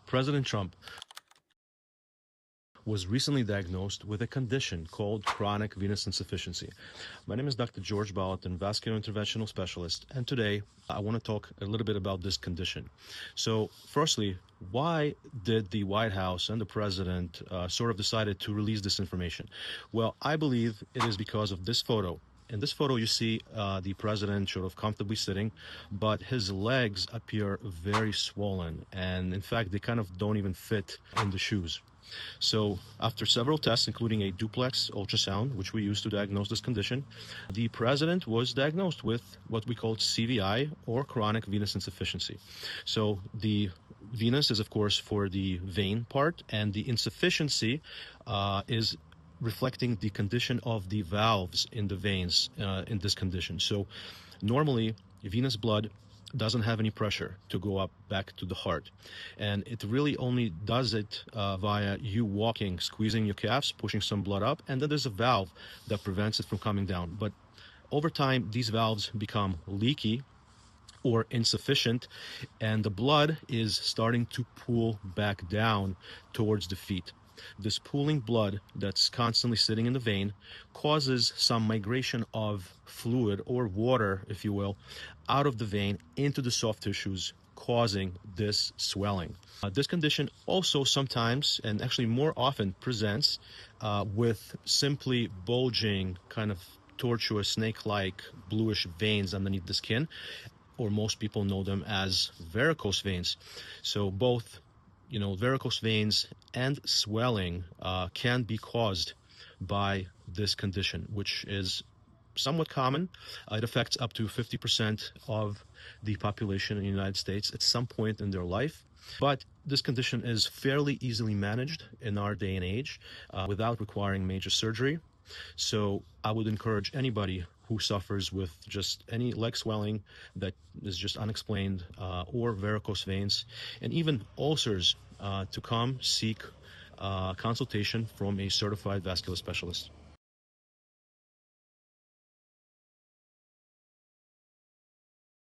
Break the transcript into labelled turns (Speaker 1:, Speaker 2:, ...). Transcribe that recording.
Speaker 1: President Trump was recently diagnosed with a condition called chronic venous insufficiency. My name is Dr. George Ballot, and vascular interventional specialist, and today I want to talk a little bit about this condition. So, firstly, why did the White House and the president sort of decided to release this information? Well, I believe it is because of this photo. In this photo, you see the president sort of comfortably sitting, but his legs appear very swollen, and in fact, they kind of don't even fit in the shoes. So after several tests, including a duplex ultrasound, which we use to diagnose this condition, the president was diagnosed with what we call CVI, or chronic venous insufficiency. So the venous is, of course, for the vein part, and the insufficiency is reflecting the condition of the valves in the veins in this condition. So normally, venous blood doesn't have any pressure to go up back to the heart, and it really only does it via you walking, squeezing your calves, pushing some blood up, and then there's a valve that prevents it from coming down. But over time, these valves become leaky or insufficient, and the blood is starting to pool back down towards the feet. This pooling blood that's constantly sitting in the vein causes some migration of fluid, or water, if you will, out of the vein into the soft tissues, causing this swelling. This condition also sometimes, and actually more often, presents with simply bulging, kind of tortuous snake-like bluish veins underneath the skin, or most people know them as varicose veins. So both varicose veins and swelling can be caused by this condition, which is somewhat common. It affects up to 50% of the population in the United States at some point in their life. But this condition is fairly easily managed in our day and age without requiring major surgery. So I would encourage anybody who suffers with just any leg swelling that is just unexplained, or varicose veins, and even ulcers, to come seek consultation from a certified vascular specialist.